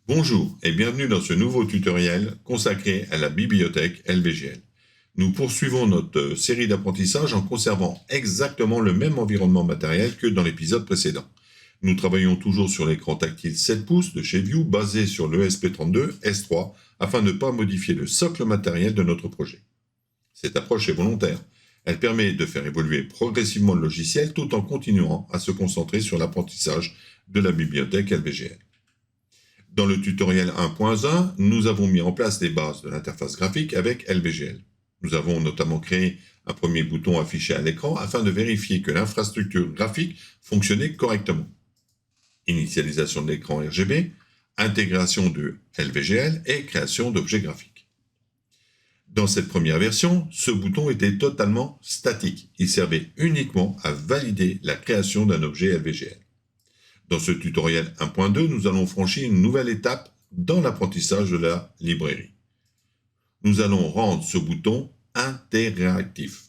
Bonjour et bienvenue dans ce nouveau tutoriel consacré à la bibliothèque LVGL. Nous poursuivons notre série d'apprentissage en conservant exactement le même environnement matériel que dans l'épisode précédent. Nous travaillons toujours sur l'écran tactile 7 pouces de chez View basé sur l'ESP32 S3 afin de ne pas modifier le socle matériel de notre projet. Cette approche est volontaire. Elle permet de faire évoluer progressivement le logiciel tout en continuant à se concentrer sur l'apprentissage de la bibliothèque LVGL. Dans le tutoriel 1.1, nous avons mis en place les bases de l'interface graphique avec LVGL. Nous avons notamment créé un premier bouton affiché à l'écran afin de vérifier que l'infrastructure graphique fonctionnait correctement. Initialisation de l'écran RGB, intégration de LVGL et création d'objets graphiques. Dans cette première version, ce bouton était totalement statique. Il servait uniquement à valider la création d'un objet LVGL. Dans ce tutoriel 1.2, nous allons franchir une nouvelle étape dans l'apprentissage de la librairie. Nous allons rendre ce bouton interactif.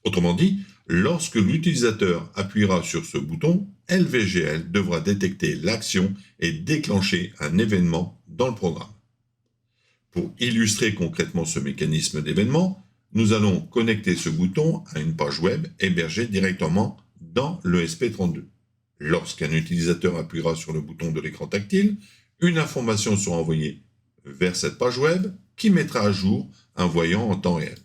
Autrement dit, lorsque l'utilisateur appuiera sur ce bouton, LVGL devra détecter l'action et déclencher un événement dans le programme. Pour illustrer concrètement ce mécanisme d'événement, nous allons connecter ce bouton à une page web hébergée directement dans l'ESP32. Lorsqu'un utilisateur appuiera sur le bouton de l'écran tactile, une information sera envoyée vers cette page web qui mettra à jour un voyant en temps réel.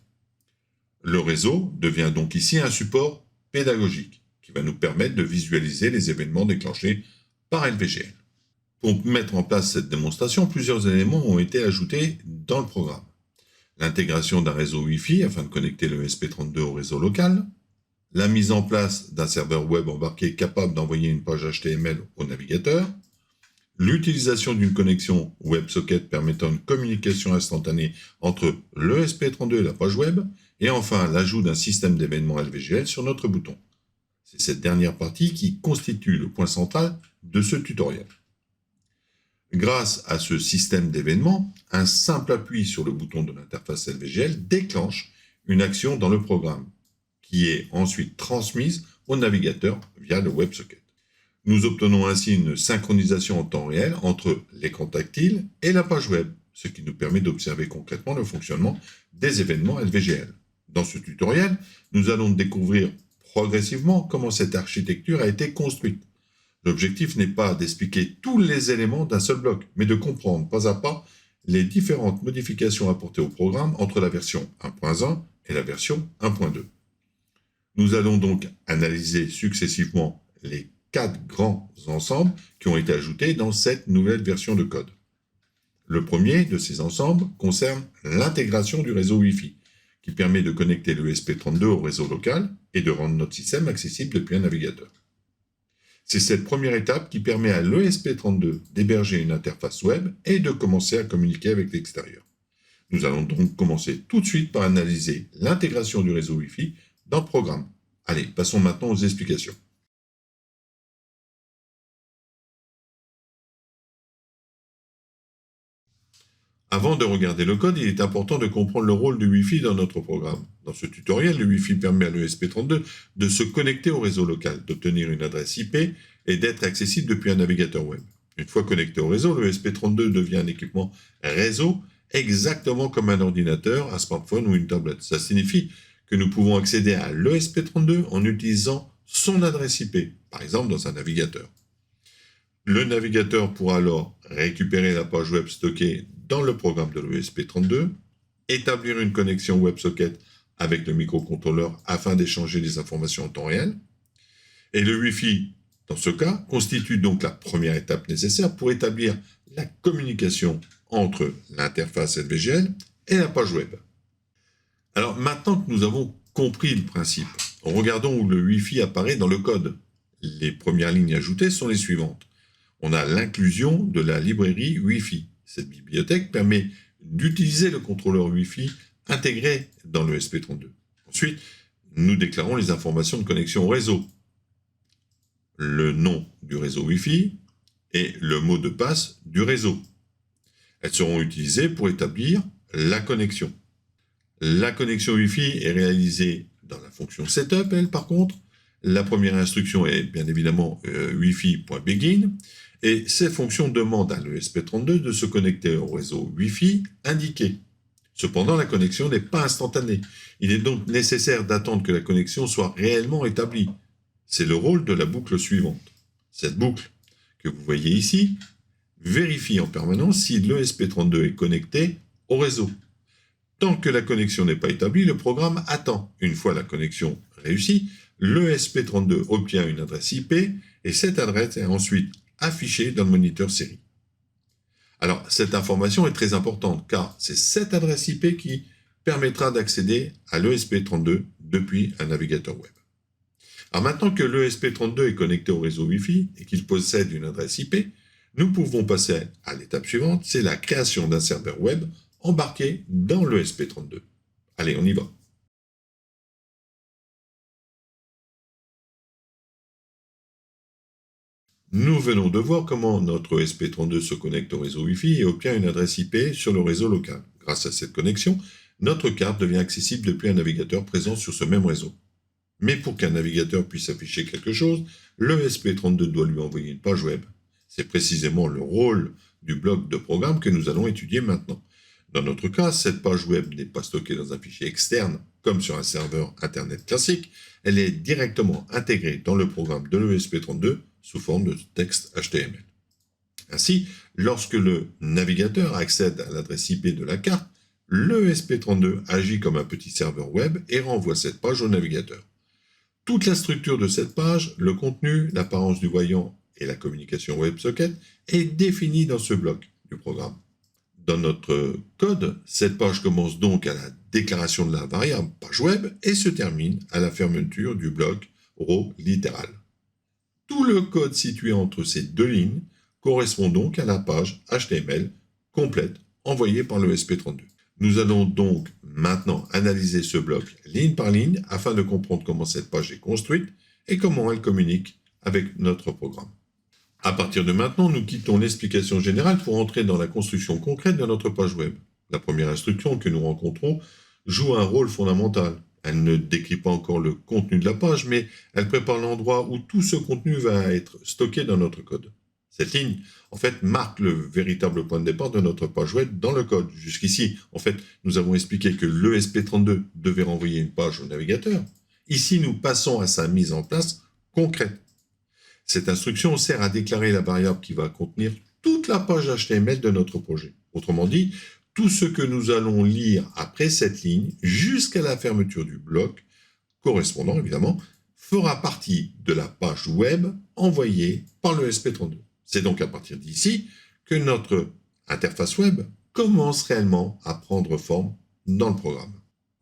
Le réseau devient donc ici un support pédagogique qui va nous permettre de visualiser les événements déclenchés par LVGL. Pour mettre en place cette démonstration, plusieurs éléments ont été ajoutés dans le programme. L'intégration d'un réseau Wi-Fi afin de connecter le SP32 au réseau local, la mise en place d'un serveur web embarqué capable d'envoyer une page HTML au navigateur, l'utilisation d'une connexion WebSocket permettant une communication instantanée entre le SP32 et la page web, et enfin l'ajout d'un système d'événements LVGL sur notre bouton. C'est cette dernière partie qui constitue le point central de ce tutoriel. Grâce à ce système d'événements, un simple appui sur le bouton de l'interface LVGL déclenche une action dans le programme, qui est ensuite transmise au navigateur via le WebSocket. Nous obtenons ainsi une synchronisation en temps réel entre l'écran tactile et la page web, ce qui nous permet d'observer concrètement le fonctionnement des événements LVGL. Dans ce tutoriel, nous allons découvrir progressivement comment cette architecture a été construite. L'objectif n'est pas d'expliquer tous les éléments d'un seul bloc, mais de comprendre pas à pas les différentes modifications apportées au programme entre la version 1.1 et la version 1.2. Nous allons donc analyser successivement les 4 grands ensembles qui ont été ajoutés dans cette nouvelle version de code. Le premier de ces ensembles concerne l'intégration du réseau Wi-Fi, qui permet de connecter le ESP32 au réseau local et de rendre notre système accessible depuis un navigateur. C'est cette première étape qui permet à l'ESP32 d'héberger une interface web et de commencer à communiquer avec l'extérieur. Nous allons donc commencer tout de suite par analyser l'intégration du réseau Wi-Fi dans le programme. Allez, passons maintenant aux explications. Avant de regarder le code, il est important de comprendre le rôle du Wi-Fi dans notre programme. Dans ce tutoriel, le Wi-Fi permet à l'ESP32 de se connecter au réseau local, d'obtenir une adresse IP et d'être accessible depuis un navigateur web. Une fois connecté au réseau, le ESP32 devient un équipement réseau exactement comme un ordinateur, un smartphone ou une tablette. Ça signifie que nous pouvons accéder à l'ESP32 en utilisant son adresse IP, par exemple dans un navigateur. Le navigateur pourra alors récupérer la page web stockée dans le programme de l'ESP32, établir une connexion WebSocket avec le microcontrôleur afin d'échanger des informations en temps réel. Et le Wi-Fi, dans ce cas, constitue donc la première étape nécessaire pour établir la communication entre l'interface LVGL et la page web. Alors maintenant que nous avons compris le principe, regardons où le Wi-Fi apparaît dans le code. Les premières lignes ajoutées sont les suivantes. On a l'inclusion de la librairie Wi-Fi. Cette bibliothèque permet d'utiliser le contrôleur Wi-Fi intégré dans le SP32. Ensuite, nous déclarons les informations de connexion au réseau. Le nom du réseau Wi-Fi et le mot de passe du réseau. Elles seront utilisées pour établir la connexion. La connexion Wi-Fi est réalisée dans la fonction setup, elle par contre. La première instruction est bien évidemment wifi.begin Et ces fonctions demandent à l'ESP32 de se connecter au réseau Wi-Fi indiqué. Cependant, la connexion n'est pas instantanée. Il est donc nécessaire d'attendre que la connexion soit réellement établie. C'est le rôle de la boucle suivante. Cette boucle, que vous voyez ici, vérifie en permanence si l'ESP32 est connecté au réseau. Tant que la connexion n'est pas établie, le programme attend. Une fois la connexion réussie, l'ESP32 obtient une adresse IP et cette adresse est ensuite affichée dans le moniteur série. Alors, cette information est très importante car c'est cette adresse IP qui permettra d'accéder à l'ESP32 depuis un navigateur web. Alors maintenant que l'ESP32 est connecté au réseau Wi-Fi et qu'il possède une adresse IP, nous pouvons passer à l'étape suivante, c'est la création d'un serveur web embarqué dans l'ESP32. Allez, on y va. Nous venons de voir comment notre ESP32 se connecte au réseau Wi-Fi et obtient une adresse IP sur le réseau local. Grâce à cette connexion, notre carte devient accessible depuis un navigateur présent sur ce même réseau. Mais pour qu'un navigateur puisse afficher quelque chose, l'ESP32 doit lui envoyer une page web. C'est précisément le rôle du bloc de programme que nous allons étudier maintenant. Dans notre cas, cette page web n'est pas stockée dans un fichier externe, comme sur un serveur Internet classique, elle est directement intégrée dans le programme de l'ESP32 sous forme de texte HTML. Ainsi, lorsque le navigateur accède à l'adresse IP de la carte, l'ESP32 agit comme un petit serveur web et renvoie cette page au navigateur. Toute la structure de cette page, le contenu, l'apparence du voyant et la communication WebSocket est définie dans ce bloc du programme. Dans notre code, cette page commence donc à la déclaration de la variable page web et se termine à la fermeture du bloc row littéral. Tout le code situé entre ces deux lignes correspond donc à la page HTML complète envoyée par le ESP32. Nous allons donc maintenant analyser ce bloc ligne par ligne afin de comprendre comment cette page est construite et comment elle communique avec notre programme. À partir de maintenant, nous quittons l'explication générale pour entrer dans la construction concrète de notre page web. La première instruction que nous rencontrons joue un rôle fondamental. Elle ne décrit pas encore le contenu de la page, mais elle prépare l'endroit où tout ce contenu va être stocké dans notre code. Cette ligne, en fait, marque le véritable point de départ de notre page web dans le code. Jusqu'ici, en fait, nous avons expliqué que l'ESP32 devait renvoyer une page au navigateur. Ici, nous passons à sa mise en place concrète. Cette instruction sert à déclarer la variable qui va contenir toute la page HTML de notre projet. Autrement dit, tout ce que nous allons lire après cette ligne, jusqu'à la fermeture du bloc, correspondant évidemment, fera partie de la page web envoyée par le ESP32. C'est donc à partir d'ici que notre interface web commence réellement à prendre forme dans le programme.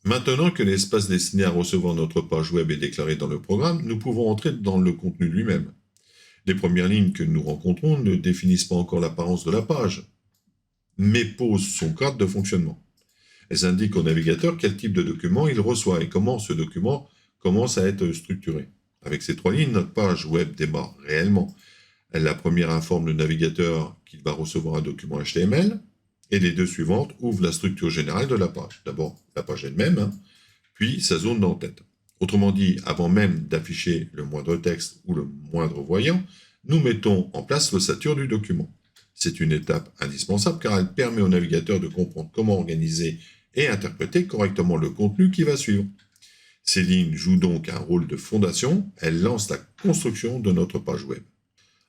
Maintenant que l'espace destiné à recevoir notre page web est déclaré dans le programme, nous pouvons entrer dans le contenu lui-même. Les premières lignes que nous rencontrons ne définissent pas encore l'apparence de la page, mais posent son cadre de fonctionnement. Elles indiquent au navigateur quel type de document il reçoit et comment ce document commence à être structuré. Avec ces trois lignes, notre page web démarre réellement. La première informe le navigateur qu'il va recevoir un document HTML, et les deux suivantes ouvrent la structure générale de la page. D'abord, la page elle-même, puis sa zone d'entête. Autrement dit, avant même d'afficher le moindre texte ou le moindre voyant, nous mettons en place l'ossature du document. C'est une étape indispensable car elle permet au navigateur de comprendre comment organiser et interpréter correctement le contenu qui va suivre. Ces lignes jouent donc un rôle de fondation, elles lancent la construction de notre page web.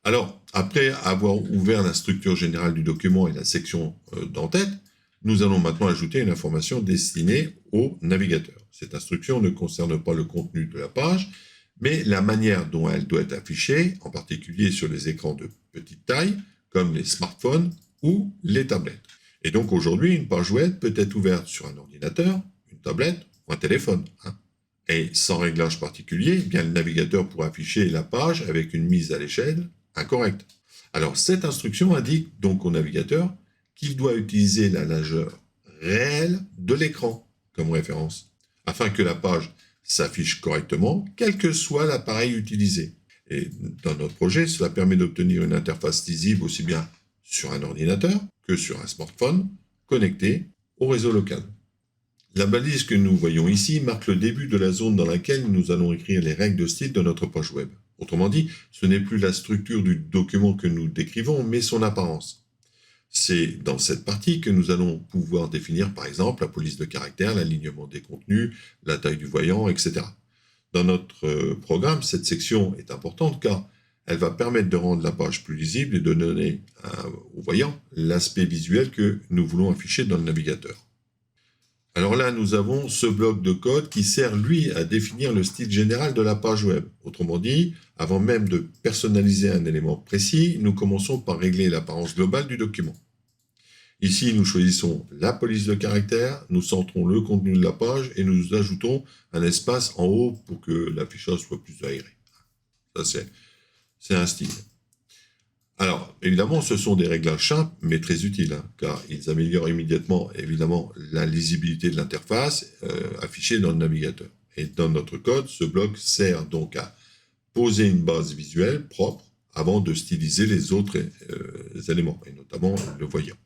Alors, après avoir ouvert la structure générale du document et la section d'entête, nous allons maintenant ajouter une information destinée au navigateur. Cette instruction ne concerne pas le contenu de la page, mais la manière dont elle doit être affichée, en particulier sur les écrans de petite taille, comme les smartphones ou les tablettes. Et donc aujourd'hui, une page web peut être ouverte sur un ordinateur, une tablette ou un téléphone. Et sans réglage particulier, bien le navigateur pourra afficher la page avec une mise à l'échelle incorrecte. Alors cette instruction indique donc au navigateur qu'il doit utiliser la largeur réelle de l'écran comme référence, afin que la page s'affiche correctement, quel que soit l'appareil utilisé. Et dans notre projet, cela permet d'obtenir une interface lisible aussi bien sur un ordinateur que sur un smartphone connecté au réseau local. La balise que nous voyons ici marque le début de la zone dans laquelle nous allons écrire les règles de style de notre page web. Autrement dit, ce n'est plus la structure du document que nous décrivons, mais son apparence. C'est dans cette partie que nous allons pouvoir définir, par exemple, la police de caractère, l'alignement des contenus, la taille du voyant, etc. Dans notre programme, cette section est importante car elle va permettre de rendre la page plus lisible et de donner au voyant l'aspect visuel que nous voulons afficher dans le navigateur. Alors là, nous avons ce bloc de code qui sert, lui, à définir le style général de la page web. Autrement dit, avant même de personnaliser un élément précis, nous commençons par régler l'apparence globale du document. Ici, nous choisissons la police de caractère, nous centrons le contenu de la page et nous ajoutons un espace en haut pour que l'affichage soit plus aéré. Ça, c'est un style. Alors, évidemment, ce sont des réglages simples, mais très utiles, car ils améliorent immédiatement, évidemment, la lisibilité de l'interface affichée dans le navigateur. Et dans notre code, ce bloc sert donc à poser une base visuelle propre avant de styliser les autres éléments, et notamment le voyant.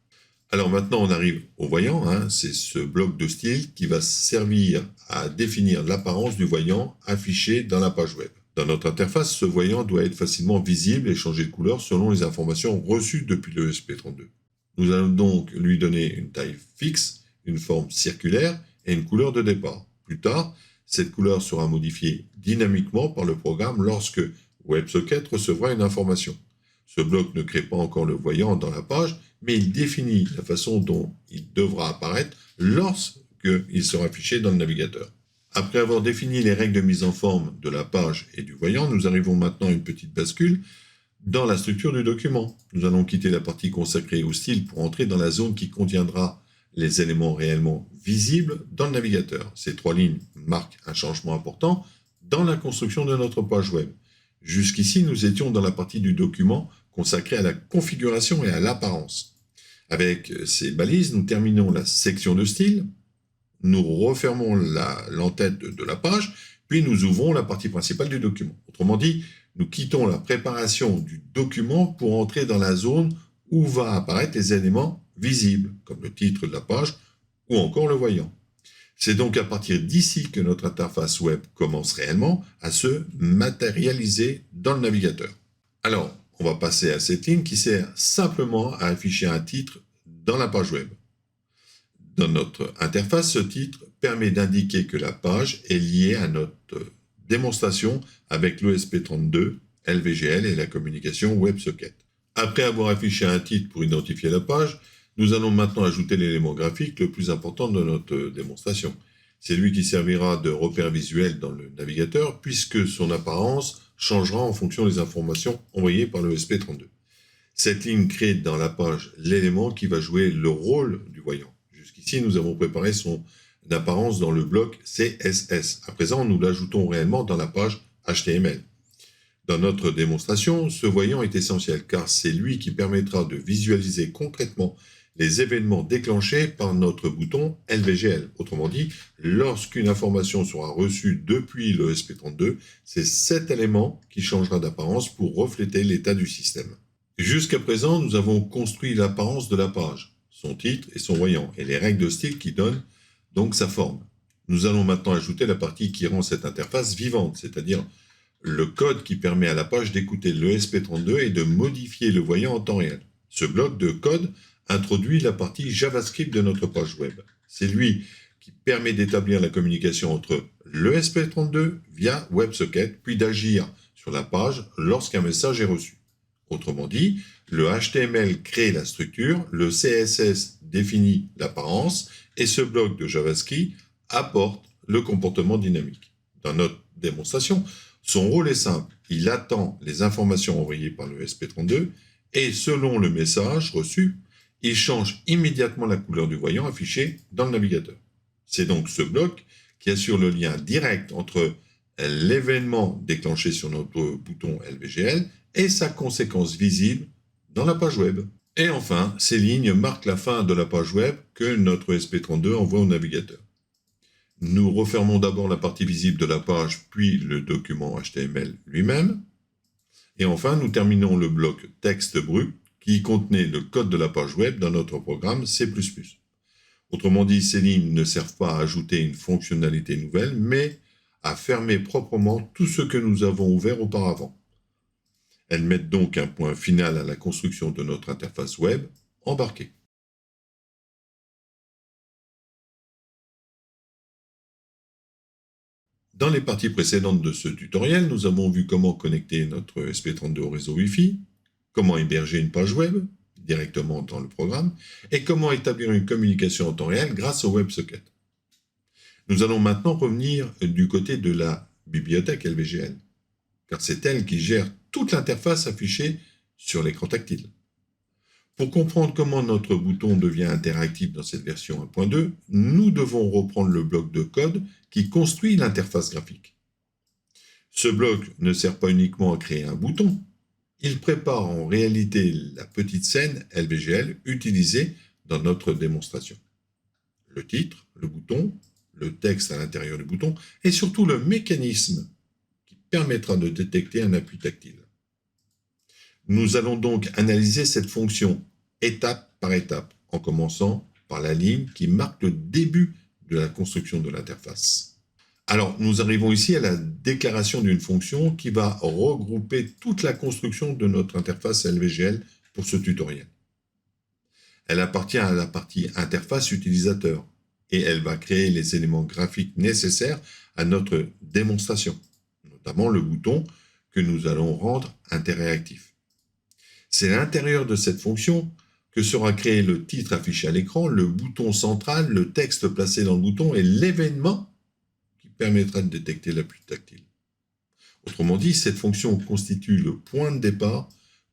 Alors maintenant, on arrive au voyant, c'est ce bloc de style qui va servir à définir l'apparence du voyant affiché dans la page web. Dans notre interface, ce voyant doit être facilement visible et changer de couleur selon les informations reçues depuis le ESP32. Nous allons donc lui donner une taille fixe, une forme circulaire et une couleur de départ. Plus tard, cette couleur sera modifiée dynamiquement par le programme lorsque WebSocket recevra une information. Ce bloc ne crée pas encore le voyant dans la page, mais il définit la façon dont il devra apparaître lorsqu'il sera affiché dans le navigateur. Après avoir défini les règles de mise en forme de la page et du voyant, nous arrivons maintenant à une petite bascule dans la structure du document. Nous allons quitter la partie consacrée au style pour entrer dans la zone qui contiendra les éléments réellement visibles dans le navigateur. Ces 3 lignes marquent un changement important dans la construction de notre page web. Jusqu'ici, nous étions dans la partie du document consacrée à la configuration et à l'apparence. Avec ces balises, nous terminons la section de style, nous refermons l'entête de la page, puis nous ouvrons la partie principale du document. Autrement dit, nous quittons la préparation du document pour entrer dans la zone où vont apparaître les éléments visibles, comme le titre de la page ou encore le voyant. C'est donc à partir d'ici que notre interface web commence réellement à se matérialiser dans le navigateur. Alors, on va passer à cette ligne qui sert simplement à afficher un titre dans la page web. Dans notre interface, ce titre permet d'indiquer que la page est liée à notre démonstration avec l'ESP32, LVGL et la communication WebSocket. Après avoir affiché un titre pour identifier la page, nous allons maintenant ajouter l'élément graphique le plus important de notre démonstration. C'est lui qui servira de repère visuel dans le navigateur puisque son apparence changera en fonction des informations envoyées par le ESP32. Cette ligne crée dans la page l'élément qui va jouer le rôle du voyant. Jusqu'ici, nous avons préparé son apparence dans le bloc CSS. À présent, nous l'ajoutons réellement dans la page HTML. Dans notre démonstration, ce voyant est essentiel car c'est lui qui permettra de visualiser concrètement les événements déclenchés par notre bouton LVGL. Autrement dit, lorsqu'une information sera reçue depuis le ESP32, c'est cet élément qui changera d'apparence pour refléter l'état du système. Jusqu'à présent, nous avons construit l'apparence de la page, son titre et son voyant, et les règles de style qui donnent donc sa forme. Nous allons maintenant ajouter la partie qui rend cette interface vivante, c'est-à-dire le code qui permet à la page d'écouter le ESP32 et de modifier le voyant en temps réel. Ce bloc de code introduit la partie JavaScript de notre page web. C'est lui qui permet d'établir la communication entre le ESP32 via WebSocket, puis d'agir sur la page lorsqu'un message est reçu. Autrement dit, le HTML crée la structure, le CSS définit l'apparence et ce bloc de JavaScript apporte le comportement dynamique. Dans notre démonstration, son rôle est simple. Il attend les informations envoyées par le ESP32 et selon le message reçu, il change immédiatement la couleur du voyant affiché dans le navigateur. C'est donc ce bloc qui assure le lien direct entre l'événement déclenché sur notre bouton LVGL et sa conséquence visible dans la page web. Et enfin, ces lignes marquent la fin de la page web que notre ESP32 envoie au navigateur. Nous refermons d'abord la partie visible de la page, puis le document HTML lui-même. Et enfin, nous terminons le bloc texte brut qui contenait le code de la page web dans notre programme C++. Autrement dit, ces lignes ne servent pas à ajouter une fonctionnalité nouvelle, mais à fermer proprement tout ce que nous avons ouvert auparavant. Elles mettent donc un point final à la construction de notre interface web embarquée. Dans les parties précédentes de ce tutoriel, nous avons vu comment connecter notre SP32 au réseau Wi-Fi, comment héberger une page web directement dans le programme et comment établir une communication en temps réel grâce au WebSocket. Nous allons maintenant revenir du côté de la bibliothèque LVGL, car c'est elle qui gère toute l'interface affichée sur l'écran tactile. Pour comprendre comment notre bouton devient interactif dans cette version 1.2, nous devons reprendre le bloc de code qui construit l'interface graphique. Ce bloc ne sert pas uniquement à créer un bouton, il prépare en réalité la petite scène LVGL utilisée dans notre démonstration. Le titre, le bouton, le texte à l'intérieur du bouton et surtout le mécanisme qui permettra de détecter un appui tactile. Nous allons donc analyser cette fonction étape par étape, en commençant par la ligne qui marque le début de la construction de l'interface. Alors, nous arrivons ici à la déclaration d'une fonction qui va regrouper toute la construction de notre interface LVGL pour ce tutoriel. Elle appartient à la partie interface utilisateur et elle va créer les éléments graphiques nécessaires à notre démonstration, notamment le bouton que nous allons rendre interactif. C'est à l'intérieur de cette fonction que sera créé le titre affiché à l'écran, le bouton central, le texte placé dans le bouton et l'événement qui permettra de détecter l'appui tactile. Autrement dit, cette fonction constitue le point de départ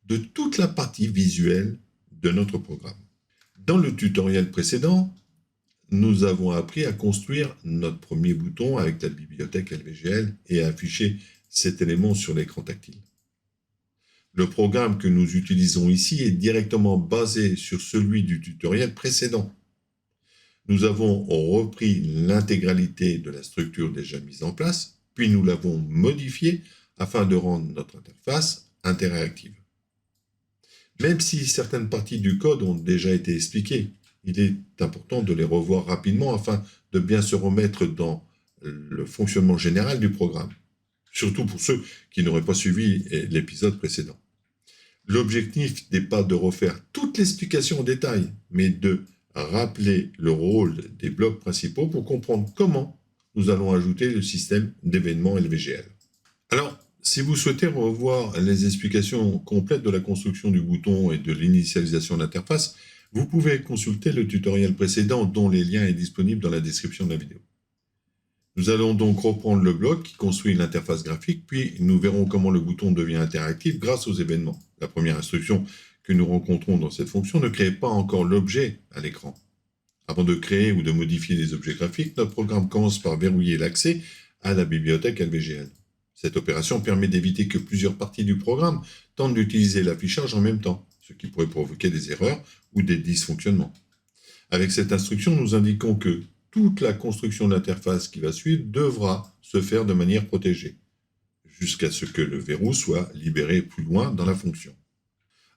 de toute la partie visuelle de notre programme. Dans le tutoriel précédent, nous avons appris à construire notre premier bouton avec la bibliothèque LVGL et à afficher cet élément sur l'écran tactile. Le programme que nous utilisons ici est directement basé sur celui du tutoriel précédent. Nous avons repris l'intégralité de la structure déjà mise en place, puis nous l'avons modifiée afin de rendre notre interface interactive. Même si certaines parties du code ont déjà été expliquées, il est important de les revoir rapidement afin de bien se remettre dans le fonctionnement général du programme, surtout pour ceux qui n'auraient pas suivi l'épisode précédent. L'objectif n'est pas de refaire toute l'explication en détail, mais de rappeler le rôle des blocs principaux pour comprendre comment nous allons ajouter le système d'événements LVGL. Alors, si vous souhaitez revoir les explications complètes de la construction du bouton et de l'initialisation de l'interface, vous pouvez consulter le tutoriel précédent dont les liens sont disponibles dans la description de la vidéo. Nous allons donc reprendre le bloc qui construit l'interface graphique, puis nous verrons comment le bouton devient interactif grâce aux événements. La première instruction que nous rencontrons dans cette fonction ne crée pas encore l'objet à l'écran. Avant de créer ou de modifier des objets graphiques, notre programme commence par verrouiller l'accès à la bibliothèque LVGL. Cette opération permet d'éviter que plusieurs parties du programme tentent d'utiliser l'affichage en même temps, ce qui pourrait provoquer des erreurs ou des dysfonctionnements. Avec cette instruction, nous indiquons que toute la construction de l'interface qui va suivre devra se faire de manière protégée, jusqu'à ce que le verrou soit libéré plus loin dans la fonction.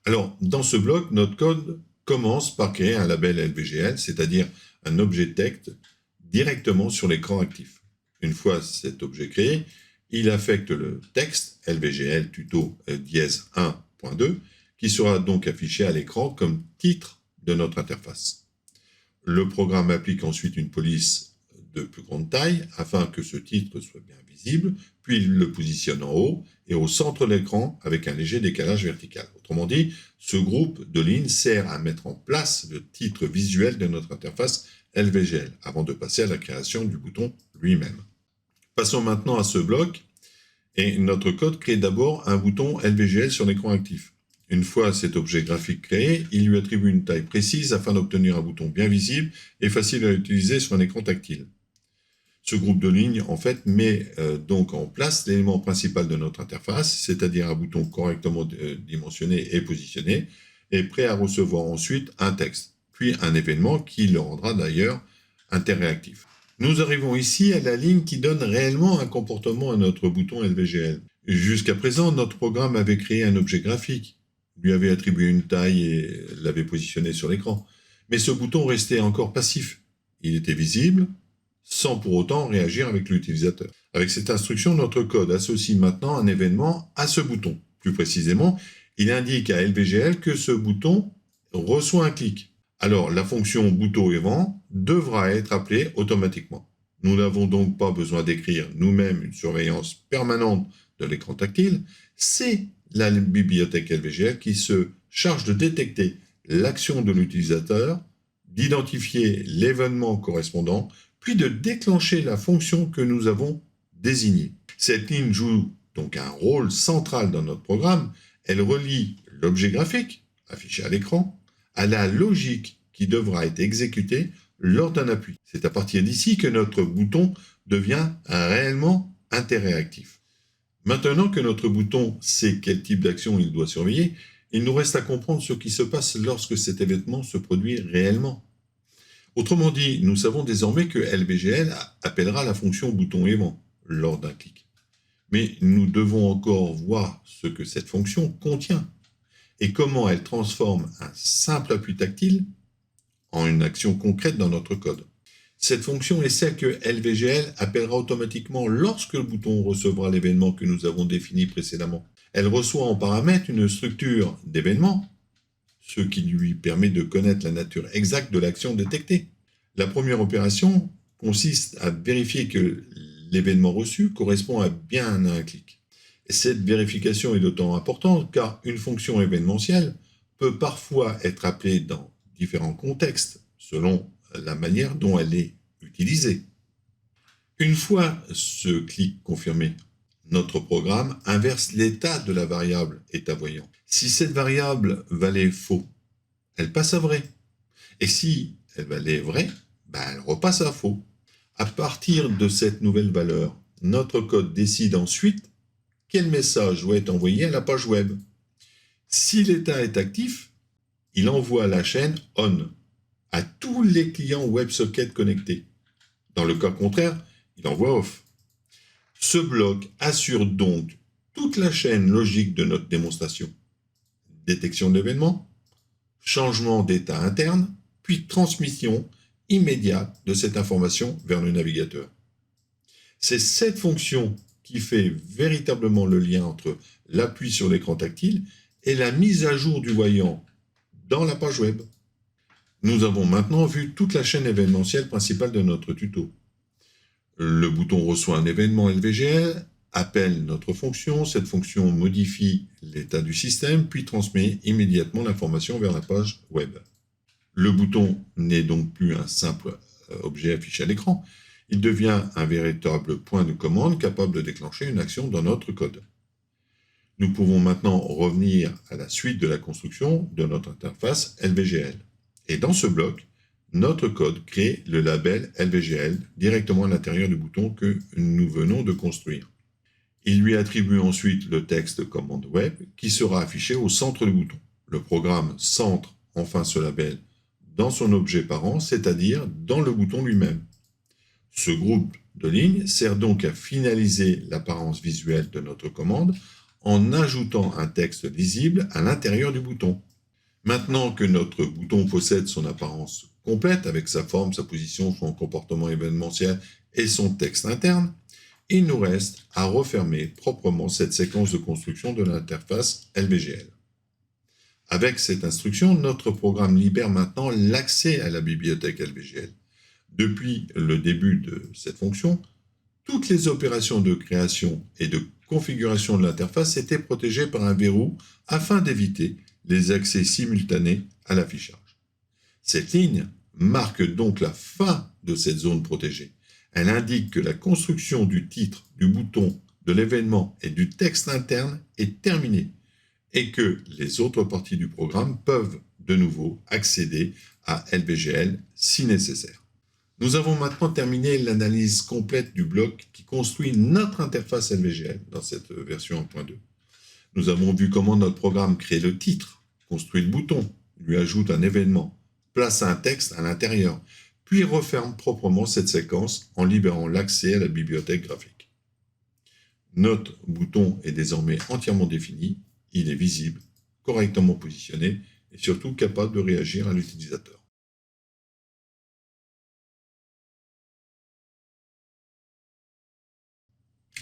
Alors, dans ce bloc, notre code commence par créer un label LVGL, c'est-à-dire un objet texte directement sur l'écran actif. Une fois cet objet créé, il affecte le texte LVGL tuto dièse 1.2 qui sera donc affiché à l'écran comme titre de notre interface. Le programme applique ensuite une police de plus grande taille afin que ce titre soit bien visible, puis il le positionne en haut et au centre de l'écran avec un léger décalage vertical. Autrement dit, ce groupe de lignes sert à mettre en place le titre visuel de notre interface LVGL avant de passer à la création du bouton lui-même. Passons maintenant à ce bloc et notre code crée d'abord un bouton LVGL sur l'écran actif. Une fois cet objet graphique créé, il lui attribue une taille précise afin d'obtenir un bouton bien visible et facile à utiliser sur un écran tactile. Ce groupe de lignes, en fait, met donc en place l'élément principal de notre interface, c'est-à-dire un bouton correctement dimensionné et positionné, et prêt à recevoir ensuite un texte, puis un événement qui le rendra d'ailleurs interactif. Nous arrivons ici à la ligne qui donne réellement un comportement à notre bouton LVGL. Jusqu'à présent, notre programme avait créé un objet graphique, lui avait attribué une taille et l'avait positionné sur l'écran. Mais ce bouton restait encore passif. Il était visible, sans pour autant réagir avec l'utilisateur. Avec cette instruction, notre code associe maintenant un événement à ce bouton. Plus précisément, il indique à LVGL que ce bouton reçoit un clic. Alors, la fonction bouton aimant devra être appelée automatiquement. Nous n'avons donc pas besoin d'écrire nous-mêmes une surveillance permanente de l'écran tactile. C'est la bibliothèque LVGL qui se charge de détecter l'action de l'utilisateur, d'identifier l'événement correspondant, puis de déclencher la fonction que nous avons désignée. Cette ligne joue donc un rôle central dans notre programme. Elle relie l'objet graphique, affiché à l'écran, à la logique qui devra être exécutée lors d'un appui. C'est à partir d'ici que notre bouton devient réellement interréactif. Maintenant que notre bouton sait quel type d'action il doit surveiller, il nous reste à comprendre ce qui se passe lorsque cet événement se produit réellement. Autrement dit, nous savons désormais que LVGL appellera la fonction bouton aimant lors d'un clic. Mais nous devons encore voir ce que cette fonction contient et comment elle transforme un simple appui tactile en une action concrète dans notre code. Cette fonction est celle que LVGL appellera automatiquement lorsque le bouton recevra l'événement que nous avons défini précédemment. Elle reçoit en paramètre une structure d'événements, ce qui lui permet de connaître la nature exacte de l'action détectée. La première opération consiste à vérifier que l'événement reçu correspond à bien un clic. Et cette vérification est d'autant importante car une fonction événementielle peut parfois être appelée dans différents contextes selon la manière dont elle est utilisée. Une fois ce clic confirmé, notre programme inverse l'état de la variable état voyant. Si cette variable valait faux, elle passe à vrai. Et si elle valait vrai, elle repasse à faux. À partir de cette nouvelle valeur, notre code décide ensuite quel message doit être envoyé à la page web. Si l'état est actif, il envoie la chaîne ON à tous les clients WebSocket connectés. Dans le cas contraire, il envoie OFF. Ce bloc assure donc toute la chaîne logique de notre démonstration. Détection d'événements, changement d'état interne, puis transmission immédiate de cette information vers le navigateur. C'est cette fonction qui fait véritablement le lien entre l'appui sur l'écran tactile et la mise à jour du voyant dans la page web. Nous avons maintenant vu toute la chaîne événementielle principale de notre tuto. Le bouton reçoit un événement LVGL, appelle notre fonction, cette fonction modifie l'état du système, puis transmet immédiatement l'information vers la page web. Le bouton n'est donc plus un simple objet affiché à l'écran, il devient un véritable point de commande capable de déclencher une action dans notre code. Nous pouvons maintenant revenir à la suite de la construction de notre interface LVGL. Et dans ce bloc, notre code crée le label LVGL directement à l'intérieur du bouton que nous venons de construire. Il lui attribue ensuite le texte commande web qui sera affiché au centre du bouton. Le programme centre enfin ce label dans son objet parent, c'est-à-dire dans le bouton lui-même. Ce groupe de lignes sert donc à finaliser l'apparence visuelle de notre commande en ajoutant un texte lisible à l'intérieur du bouton. Maintenant que notre bouton possède son apparence complète avec sa forme, sa position, son comportement événementiel et son texte interne, il nous reste à refermer proprement cette séquence de construction de l'interface LVGL. Avec cette instruction, notre programme libère maintenant l'accès à la bibliothèque LVGL. Depuis le début de cette fonction, toutes les opérations de création et de configuration de l'interface étaient protégées par un verrou afin d'éviter les accès simultanés à l'affichage. Cette ligne marque donc la fin de cette zone protégée. Elle indique que la construction du titre, du bouton, de l'événement et du texte interne est terminée et que les autres parties du programme peuvent de nouveau accéder à LVGL si nécessaire. Nous avons maintenant terminé l'analyse complète du bloc qui construit notre interface LVGL dans cette version 1.2. Nous avons vu comment notre programme crée le titre, construit le bouton, lui ajoute un événement, place un texte à l'intérieur, puis referme proprement cette séquence en libérant l'accès à la bibliothèque graphique. Notre bouton est désormais entièrement défini, il est visible, correctement positionné et surtout capable de réagir à l'utilisateur.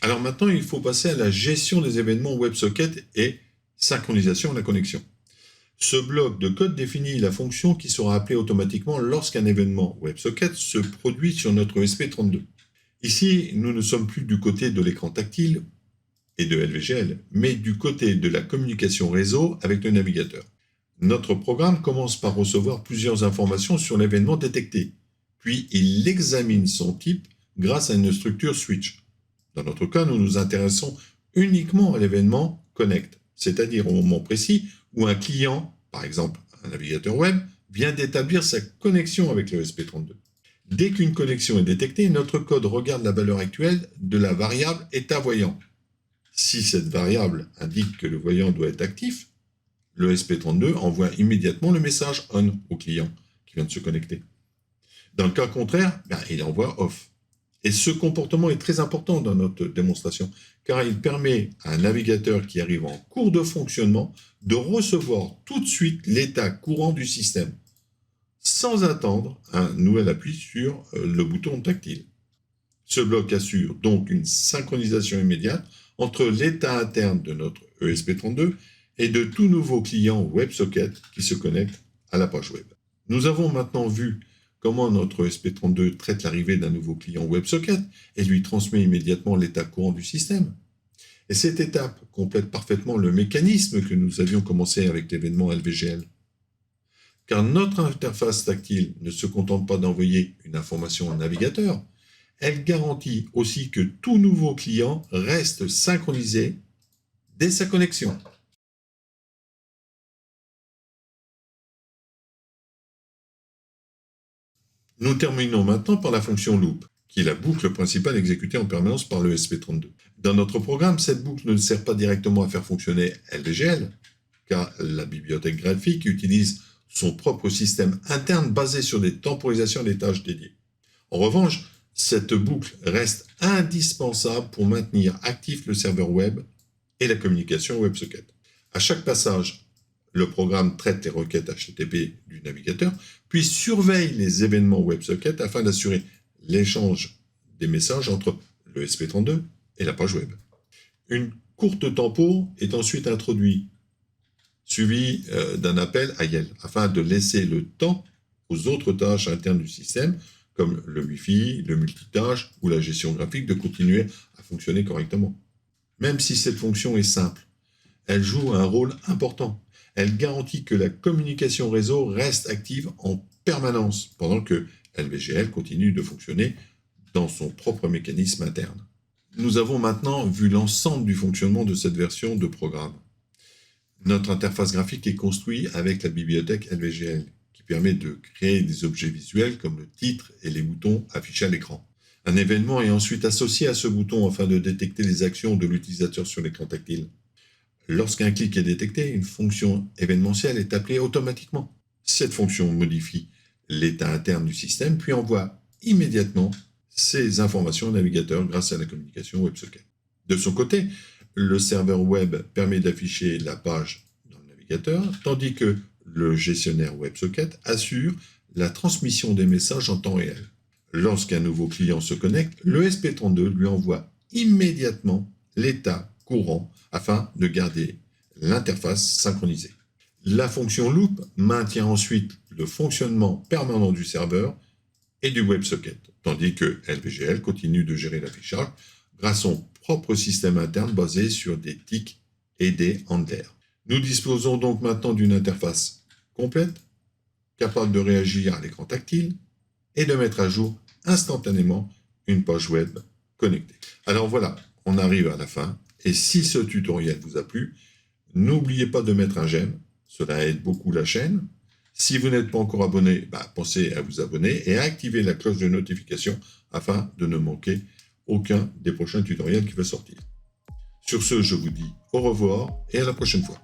Alors maintenant, il faut passer à la gestion des événements WebSocket et Synchronisation de la connexion. Ce bloc de code définit la fonction qui sera appelée automatiquement lorsqu'un événement WebSocket se produit sur notre ESP32. Ici, nous ne sommes plus du côté de l'écran tactile et de LVGL, mais du côté de la communication réseau avec le navigateur. Notre programme commence par recevoir plusieurs informations sur l'événement détecté, puis il examine son type grâce à une structure switch. Dans notre cas, nous nous intéressons uniquement à l'événement connect, c'est-à-dire au moment précis où un client, par exemple un navigateur web, vient d'établir sa connexion avec le ESP32. Dès qu'une connexion est détectée, notre code regarde la valeur actuelle de la variable état voyant. Si cette variable indique que le voyant doit être actif, le ESP32 envoie immédiatement le message on au client qui vient de se connecter. Dans le cas contraire, il envoie off. Et ce comportement est très important dans notre démonstration, car il permet à un navigateur qui arrive en cours de fonctionnement de recevoir tout de suite l'état courant du système, sans attendre un nouvel appui sur le bouton tactile. Ce bloc assure donc une synchronisation immédiate entre l'état interne de notre ESP32 et de tout nouveau client WebSocket qui se connecte à la page web. Nous avons maintenant vu comment notre ESP32 traite l'arrivée d'un nouveau client WebSocket et lui transmet immédiatement l'état courant du système. Et cette étape complète parfaitement le mécanisme que nous avions commencé avec l'événement LVGL. Car notre interface tactile ne se contente pas d'envoyer une information au navigateur, elle garantit aussi que tout nouveau client reste synchronisé dès sa connexion. Nous terminons maintenant par la fonction loop, qui est la boucle principale exécutée en permanence par le ESP32. Dans notre programme, cette boucle ne sert pas directement à faire fonctionner LVGL, car la bibliothèque graphique utilise son propre système interne basé sur des temporisations des tâches dédiées. En revanche, cette boucle reste indispensable pour maintenir actif le serveur web et la communication WebSocket. À chaque passage, le programme traite les requêtes HTTP du navigateur, puis surveille les événements WebSocket afin d'assurer l'échange des messages entre le ESP32 et la page web. Une courte tempo est ensuite introduite, suivie d'un appel à YEL, afin de laisser le temps aux autres tâches internes du système, comme le Wi-Fi, le multitâche ou la gestion graphique, de continuer à fonctionner correctement. Même si cette fonction est simple, elle joue un rôle important. Elle garantit que la communication réseau reste active en permanence, pendant que LVGL continue de fonctionner dans son propre mécanisme interne. Nous avons maintenant vu l'ensemble du fonctionnement de cette version de programme. Notre interface graphique est construite avec la bibliothèque LVGL, qui permet de créer des objets visuels comme le titre et les boutons affichés à l'écran. Un événement est ensuite associé à ce bouton afin de détecter les actions de l'utilisateur sur l'écran tactile. Lorsqu'un clic est détecté, une fonction événementielle est appelée automatiquement. Cette fonction modifie l'état interne du système, puis envoie immédiatement ces informations au navigateur grâce à la communication WebSocket. De son côté, le serveur web permet d'afficher la page dans le navigateur, tandis que le gestionnaire WebSocket assure la transmission des messages en temps réel. Lorsqu'un nouveau client se connecte, le ESP32 lui envoie immédiatement l'état courant afin de garder l'interface synchronisée. La fonction loop maintient ensuite le fonctionnement permanent du serveur et du WebSocket, tandis que LVGL continue de gérer l'affichage grâce à son propre système interne basé sur des tics et des handlers. Nous disposons donc maintenant d'une interface complète, capable de réagir à l'écran tactile et de mettre à jour instantanément une page web connectée. Alors voilà, on arrive à la fin. Et si ce tutoriel vous a plu, n'oubliez pas de mettre un j'aime, cela aide beaucoup la chaîne. Si vous n'êtes pas encore abonné, pensez à vous abonner et à activer la cloche de notification afin de ne manquer aucun des prochains tutoriels qui va sortir. Sur ce, je vous dis au revoir et à la prochaine fois.